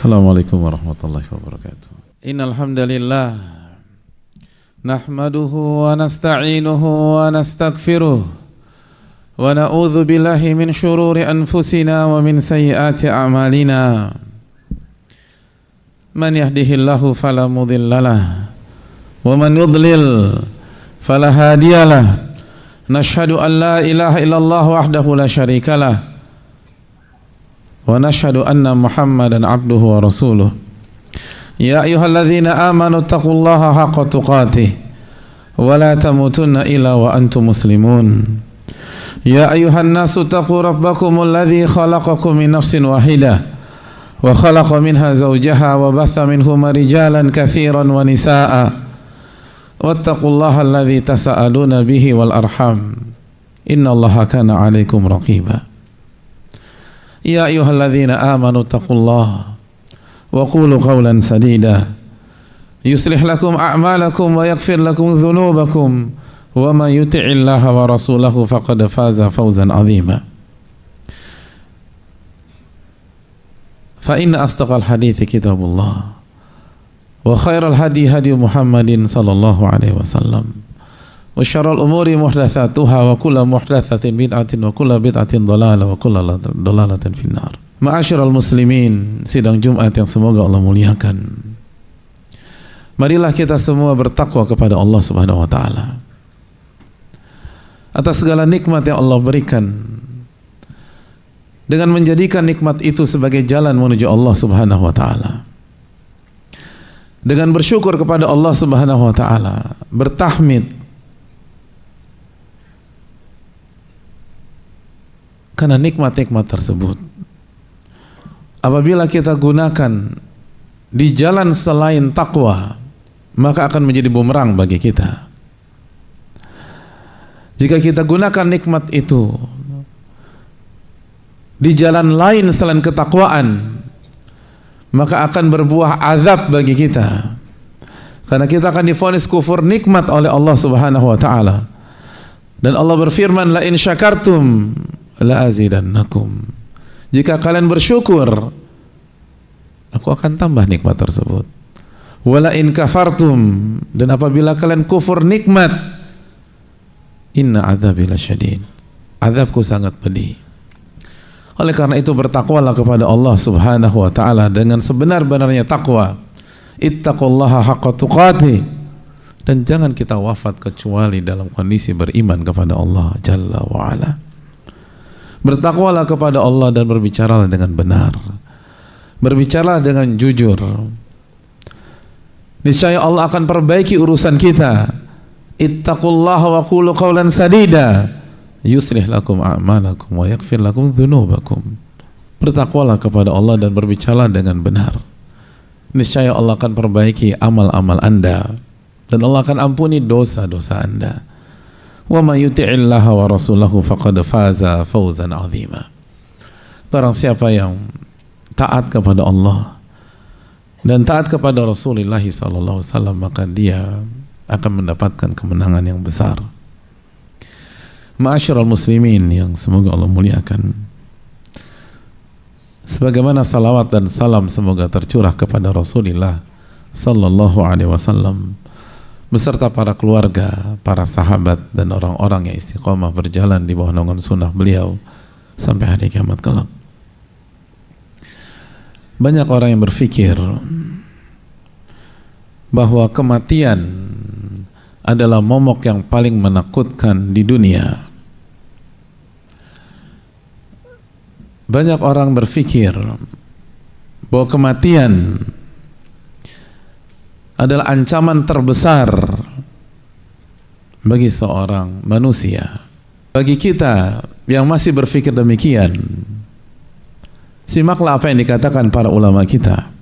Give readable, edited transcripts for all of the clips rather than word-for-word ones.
Assalamualaikum warahmatullahi wabarakatuh. Innal hamdalillah nahmaduhu wa nasta'inuhu wa nastaghfiruh wa na'udzu billahi min shururi anfusina wa min sayyiati a'malina. Man yahdihillahu fala mudhillalah wa man yudlil fala hadiyalah. Nashhadu an la ilaha illallah wahdahu la syarikalah wa nashhadu anna Muhammadan abduhu wa rasuluh. Ya ayyuhalladzina amanu taqullaha haqqa tuqatih wa la tamutunna illa wa antum muslimun. Ya ayyuhan nasu taqu rabbakumul ladzi khalaqakum min nafsin wahidah wa khalaqa minha zawjaha wa batha minhuma rijalan katsiran wa nisaa'a wattaqullaha alladzi tasaaluna bihi wal arham innallaha kana 'alaikum raqiba. Ya ayyuhalladzina amanu taqullaha wa qulu qawlan sadida yuslih lakum a'malakum wa yaghfir lakum dhunubakum wa man yuti'illaha wa rasulahu faqad faza fawzan 'azima. Fa inna asdaqal hadithi kitabullah wa khairal hadi hadi Muhammadin sallallahu alaihi wasallam wa syarrul umuri muhdatsatuha wa kullu muhdatsatin bid'atin wa kullu bid'atin dhalalah wa kullu dhalalatin finnar. Ma'asyiral muslimin, sidang Jumat yang semoga Allah muliakan. Marilah kita semua bertakwa kepada Allah Subhanahu wa taala atas segala nikmat yang Allah berikan, dengan menjadikan nikmat itu sebagai jalan menuju Allah Subhanahu wa taala. Dengan bersyukur kepada Allah Subhanahu wa taala, bertahmid karena nikmat-nikmat tersebut apabila kita gunakan di jalan selain takwa, maka akan menjadi bumerang bagi kita. Jika kita gunakan nikmat itu di jalan lain selain ketakwaan, maka akan berbuah azab bagi kita, karena kita akan divonis kufur nikmat oleh Allah Subhanahu wa taala. Dan Allah berfirman, la in syakartum la azidannakum. Jika kalian bersyukur, aku akan tambah nikmat tersebut. Wala in kafartum, dan apabila kalian kufur nikmat, inna adzabi lasyadid, azabku sangat pedih. Oleh karena itu bertakwalah kepada Allah Subhanahu wa taala dengan sebenar-benarnya takwa. Ittaqullaha haqqa tuqatih, dan jangan kita wafat kecuali dalam kondisi beriman kepada Allah Jalla wa ala. Bertakwalah kepada Allah dan berbicaralah dengan benar, berbicaralah dengan jujur. Niscaya Allah akan perbaiki urusan kita. Ittaqullaha wa qulu qawlan sadida yuslih lakum a'malakum wa yaghfir lakum dhunubakum. Bertakwalah kepada Allah dan berbicaralah dengan benar. Niscaya Allah akan perbaiki amal-amal Anda dan Allah akan ampuni dosa-dosa Anda. Wa may yuti'illaha wa rasulahu faqad faza fawzan 'azima. Barang siapa yang taat kepada Allah dan taat kepada Rasulullah sallallahu alaihi wasallam, maka dia akan mendapatkan kemenangan yang besar. Ma'asyiral muslimin yang semoga Allah muliakan, sebagaimana salawat dan salam semoga tercurah kepada Rasulullah sallallahu alaihi wasallam beserta para keluarga, para sahabat dan orang-orang yang istiqomah berjalan di bawah naungan sunnah beliau sampai hari kiamat kelak. Banyak orang yang berpikir bahwa kematian adalah momok yang paling menakutkan di dunia. Banyak orang berpikir bahwa kematian adalah ancaman terbesar bagi seorang manusia. Bagi kita yang masih berpikir demikian, simaklah apa yang dikatakan para ulama kita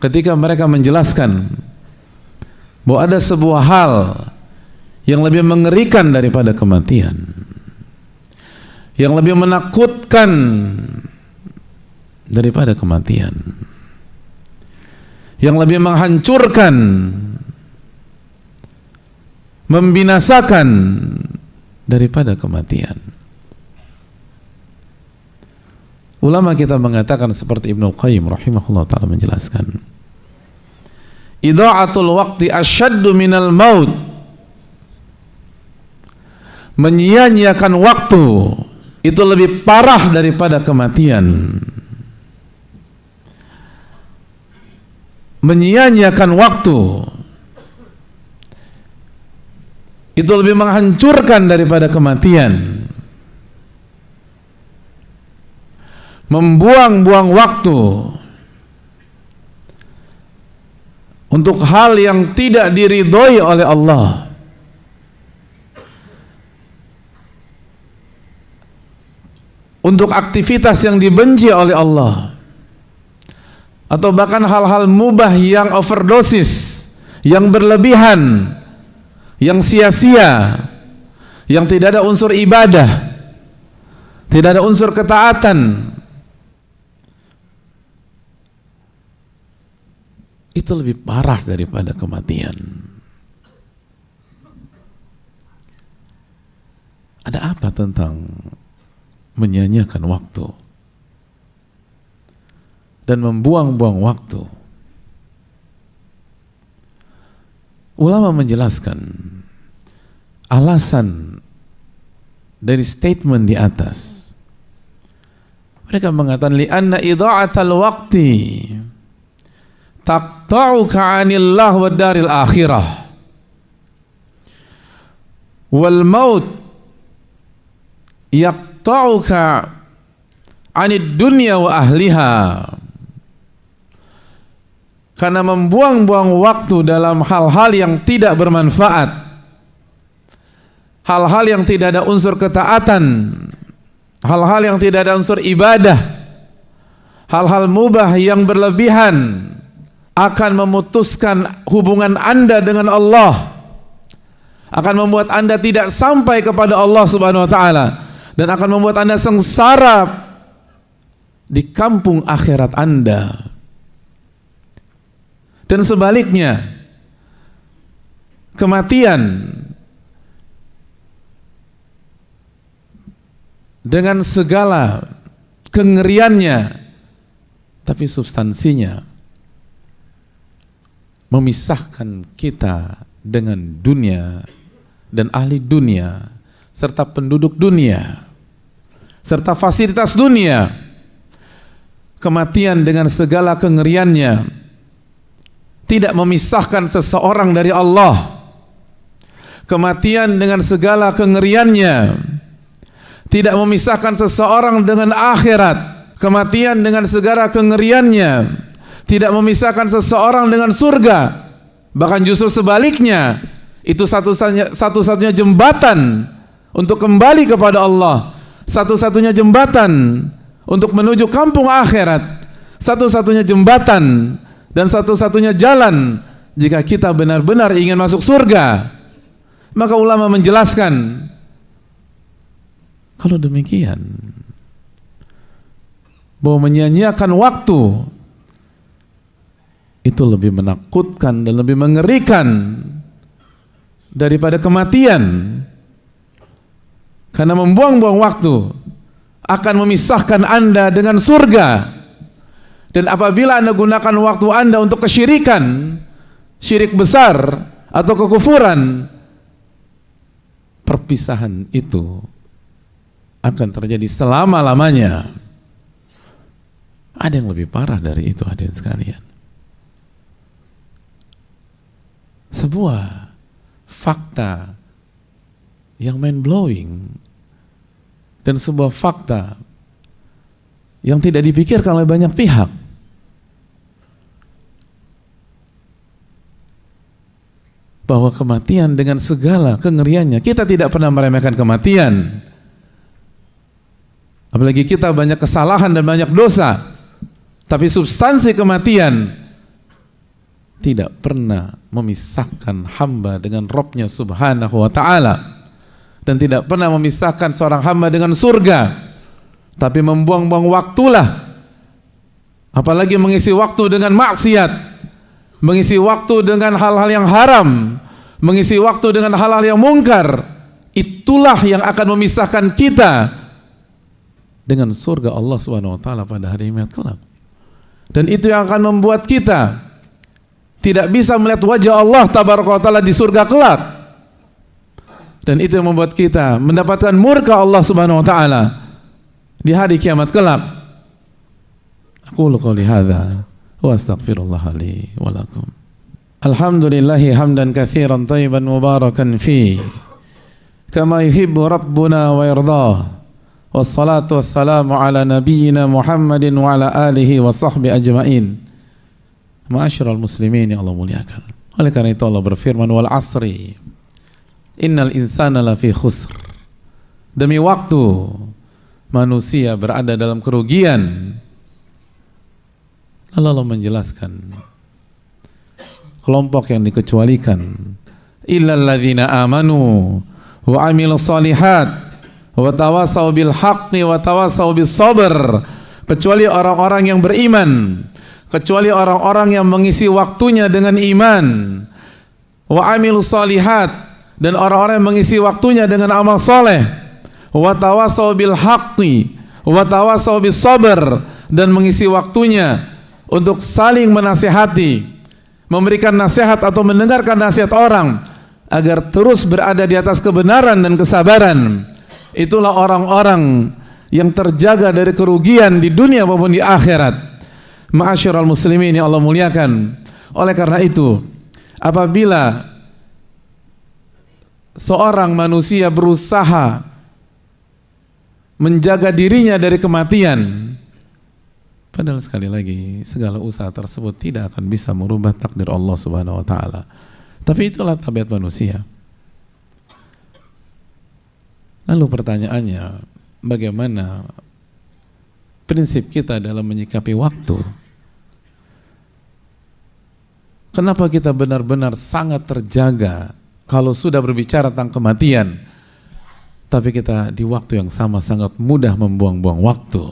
ketika mereka menjelaskan bahwa ada sebuah hal yang lebih mengerikan daripada kematian, yang lebih menakutkan daripada kematian, yang lebih menghancurkan, membinasakan daripada kematian. Ulama kita mengatakan seperti Ibnu Qayyim rahimahullah ta'ala menjelaskan, idha'atul waqti asyaddu minal maut. Menyia-nyiakan waktu itu lebih parah daripada kematian. Menyia-nyiakan waktu itu lebih menghancurkan daripada kematian. Membuang-buang waktu untuk hal yang tidak diridhoi oleh Allah, untuk aktivitas yang dibenci oleh Allah, atau bahkan hal-hal mubah yang overdosis, yang berlebihan, yang sia-sia, yang tidak ada unsur ibadah, tidak ada unsur ketaatan, itu lebih parah daripada kematian. Ada apa tentang menyia-nyiakan waktu dan membuang-buang waktu? Ulama menjelaskan alasan dari statement di atas. Mereka mengatakan li'anna idha'atal waqti taqta'uka 'anillah wa daril akhirah wal maut yaqta'uka 'anid dunya wa ahliha. Karena membuang-buang waktu dalam hal-hal yang tidak bermanfaat, hal-hal yang tidak ada unsur ketaatan, hal-hal yang tidak ada unsur ibadah, hal-hal mubah yang berlebihan, akan memutuskan hubungan Anda dengan Allah, akan membuat Anda tidak sampai kepada Allah Subhanahu wa ta'ala, dan akan membuat Anda sengsara di kampung akhirat Anda. Dan sebaliknya, kematian dengan segala kengeriannya, tapi substansinya memisahkan kita dengan dunia dan ahli dunia serta penduduk dunia serta fasilitas dunia. Kematian dengan segala kengeriannya tidak memisahkan seseorang dari Allah. Kematian dengan segala kengeriannya tidak memisahkan seseorang dengan akhirat. Kematian dengan segala kengeriannya tidak memisahkan seseorang dengan surga. Bahkan justru sebaliknya, itu satu-satunya jembatan untuk kembali kepada Allah, satu-satunya jembatan untuk menuju kampung akhirat, satu-satunya jembatan dan satu-satunya jalan jika kita benar-benar ingin masuk surga. Maka ulama menjelaskan, kalau demikian, bahwa menyia-nyiakan waktu itu lebih menakutkan dan lebih mengerikan daripada kematian. Karena membuang-buang waktu akan memisahkan Anda dengan surga. Dan apabila Anda gunakan waktu Anda untuk kesyirikan, syirik besar atau kekufuran, perpisahan itu akan terjadi selama-lamanya. Ada yang lebih parah dari itu, hadirin sekalian. Sebuah fakta yang mind-blowing dan sebuah fakta yang tidak dipikirkan oleh banyak pihak. Bahwa kematian dengan segala kengeriannya, kita tidak pernah meremehkan kematian. Apalagi kita banyak kesalahan dan banyak dosa, tapi substansi kematian tidak pernah memisahkan hamba dengan Rabb-Nya Subhanahu wa ta'ala, dan tidak pernah memisahkan seorang hamba dengan surga. Tapi membuang-buang waktulah, apalagi mengisi waktu dengan maksiat, mengisi waktu dengan hal-hal yang haram, mengisi waktu dengan hal-hal yang mungkar, itulah yang akan memisahkan kita dengan surga Allah Subhanahu wa taala pada hari kiamat kelak. Dan itu yang akan membuat kita tidak bisa melihat wajah Allah tabaraka wa taala di surga kelak. Dan itu yang membuat kita mendapatkan murka Allah Subhanahu wa taala di hari kiamat kelak. Aqulu qouli hadza wa astaghfirullah li wa lakum. Alhamdulillahi hamdan katsiran thayyiban mubarakan fi kama yuhibbu rabbuna wa yardah. Wassalatu wassalamu ala nabiyyina Muhammadin wa ala alihi wa sahbihi ajma'in. Ma'asyiral muslimin yang Allah muliakan. Oleh karena itu Allah berfirman, wal asri innal insana lafi khusr. Demi waktu manusia berada dalam kerugian. Lalu Allah menjelaskan kelompok yang dikecualikan, illal ladzina amanu wa amilus solihat wa tawasaw bil haqqi wa tawasaw bis sabr. Kecuali orang-orang yang beriman, kecuali orang-orang yang mengisi waktunya dengan iman, wa amilus solihat, dan orang-orang yang mengisi waktunya dengan amal soleh, wa tawasaw bil haqqi wa tawasaw bis sabr, dan mengisi waktunya untuk saling menasihati, memberikan nasihat atau mendengarkan nasihat orang agar terus berada di atas kebenaran dan kesabaran. Itulah orang-orang yang terjaga dari kerugian di dunia maupun di akhirat. Ma'asyiral muslimin yang Allah muliakan. Oleh karena itu, apabila seorang manusia berusaha menjaga dirinya dari kematian, padahal sekali lagi segala usaha tersebut tidak akan bisa merubah takdir Allah Subhanahu wa taala. Tapi itulah tabiat manusia. Lalu pertanyaannya, bagaimana prinsip kita dalam menyikapi waktu? Kenapa kita benar-benar sangat terjaga kalau sudah berbicara tentang kematian, tapi kita di waktu yang sama sangat mudah membuang-buang waktu?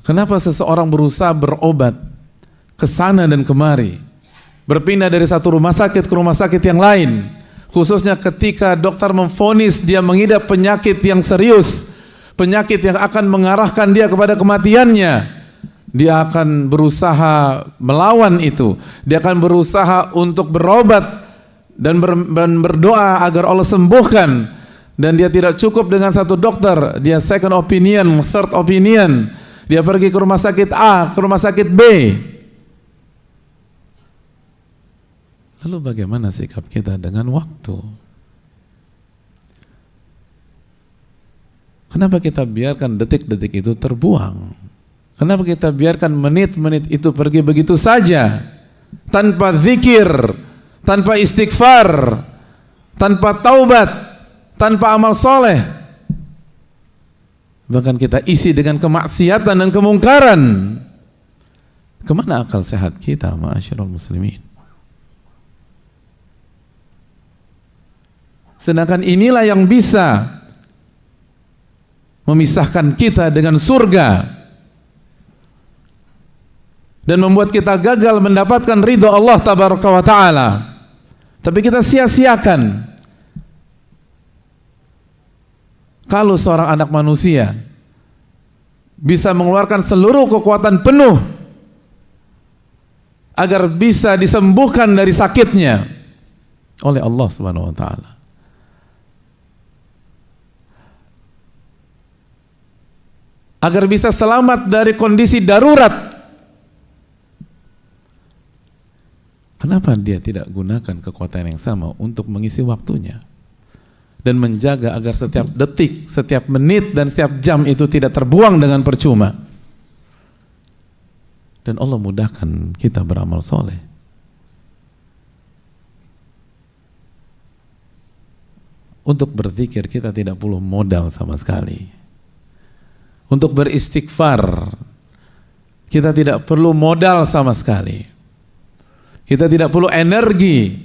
Kenapa seseorang berusaha berobat ke sana dan kemari, berpindah dari satu rumah sakit ke rumah sakit yang lain, khususnya ketika dokter memvonis dia mengidap penyakit yang serius, penyakit yang akan mengarahkan dia kepada kematiannya? Dia akan berusaha melawan itu, dia akan berusaha untuk berobat dan berdoa agar Allah sembuhkan, dan dia tidak cukup dengan satu dokter, dia second opinion, third opinion, dia pergi ke rumah sakit A, ke rumah sakit B. Lalu bagaimana sikap kita dengan waktu? Kenapa kita biarkan detik-detik itu terbuang? Kenapa kita biarkan menit-menit itu pergi begitu saja, tanpa zikir, tanpa istighfar, tanpa taubat, tanpa amal soleh? Bahkan kita isi dengan kemaksiatan dan kemungkaran. Kemana akal sehat kita, ma'asyiral muslimin? Sedangkan inilah yang bisa memisahkan kita dengan surga dan membuat kita gagal mendapatkan ridho Allah tabaraka wa ta'ala. Tapi kita sia-siakan. Kalau seorang anak manusia bisa mengeluarkan seluruh kekuatan penuh agar bisa disembuhkan dari sakitnya oleh Allah Subhanahu wa ta'ala, agar bisa selamat dari kondisi darurat, kenapa dia tidak gunakan kekuatan yang sama untuk mengisi waktunya dan menjaga agar setiap detik, setiap menit, dan setiap jam itu tidak terbuang dengan percuma? Dan Allah mudahkan kita beramal soleh. Untuk berzikir kita tidak perlu modal sama sekali. Untuk beristighfar kita tidak perlu modal sama sekali. Kita tidak perlu energi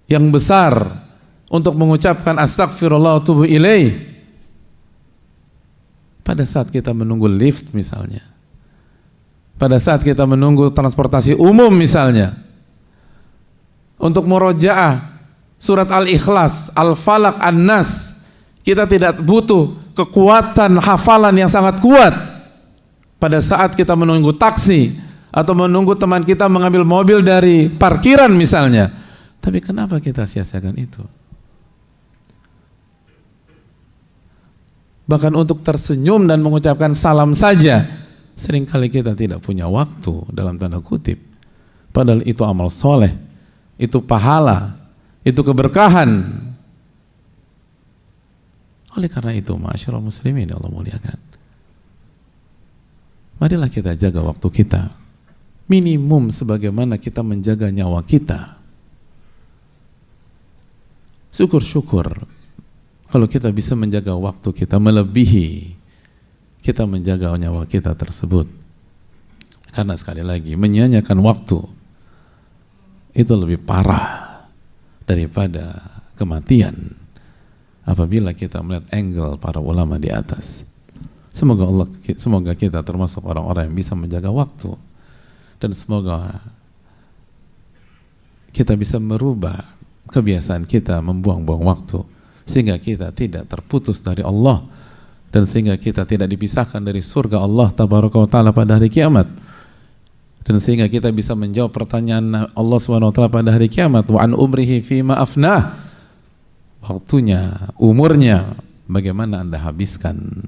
yang besar untuk mengucapkan astagfirullah wa atubu ilaih pada saat kita menunggu lift misalnya, pada saat kita menunggu transportasi umum misalnya, untuk murojaah surat Al-Ikhlas, Al-Falaq, An-Nas. Kita tidak butuh kekuatan hafalan yang sangat kuat pada saat kita menunggu taksi atau menunggu teman kita mengambil mobil dari parkiran misalnya. Tapi kenapa kita sia-siakan itu? Bahkan untuk tersenyum dan mengucapkan salam saja, seringkali kita tidak punya waktu dalam tanda kutip. Padahal itu amal soleh, itu pahala, itu keberkahan. Oleh karena itu, ma'asyiral muslimin Allah muliakan, marilah kita jaga waktu kita, minimum sebagaimana kita menjaga nyawa kita. Syukur-syukur kalau kita bisa menjaga waktu kita melebihi kita menjaga nyawa kita tersebut. Karena sekali lagi, menyia-nyiakan waktu itu lebih parah daripada kematian apabila kita melihat angle para ulama di atas. Semoga kita termasuk orang-orang yang bisa menjaga waktu, dan semoga kita bisa merubah kebiasaan kita membuang-buang waktu sehingga kita tidak terputus dari Allah dan sehingga kita tidak dipisahkan dari surga Allah tabaraka wa taala pada hari kiamat, dan sehingga kita bisa menjawab pertanyaan Allah Subhanahu wa taala pada hari kiamat, wa an umrihi fima afnah, waktunya, umurnya bagaimana Anda habiskan.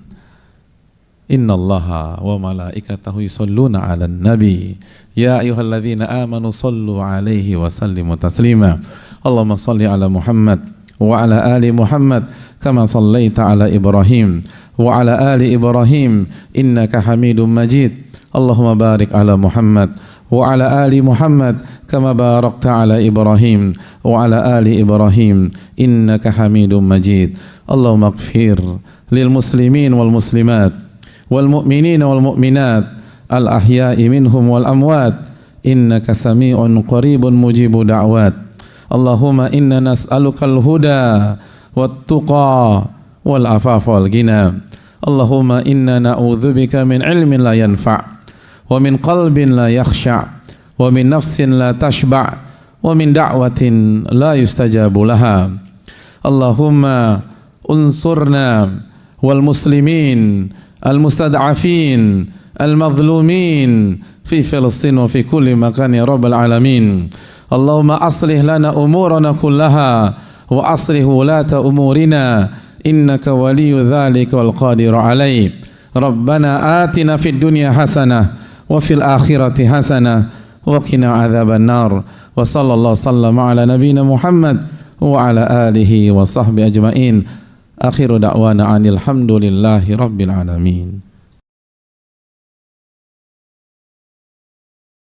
Innallaha wa malaikatahu yusholluna 'alan nabi ya ayyuhalladzina amanu shallu 'alaihi wa sallimu taslima. Allahumma shalli 'ala Muhammad wa 'ala ali Muhammad kama shallaita 'ala Ibrahim wa 'ala ali Ibrahim innaka Hamidum Majid. Allahumma barik 'ala Muhammad wa 'ala ali Muhammad kama barakta 'ala Ibrahim wa 'ala ali Ibrahim innaka Hamidum Majid. Allahumma ighfir lil muslimin wal muslimat wal mu'minin wal mu'minat al ahya'i minhum wal amwat innaka sami'un qaribun mujibu da'wat. Allahumma inna nas'aluka al-huda wat tuqa wal afafa wal ghina. Allahumma inna na'udzubika min ilmin la yanfa' wa min qalbin la yakhsha' wa min nafsin la tashba' wa min da'watin la yustajabu laha. Allahumma unsurna wal muslimin al-mustad'afin al-mazlumin fi Filistin wa fi kulli makan ya rabbal alamin. Allahumma aslih lana umurana kullaha wa aslih wulata umurina innaka waliyyu dzalika wal qadiru alaih. Rabbana atina fid dunya hasanah wa fil akhirati hasanah wa qina adzaban nar. Wa sallallahu sallama ala nabiyyina Muhammad wa ala alihi wa sahbihi ajmain. Akhiru da'wana anil hamdulillahi rabbil alamin.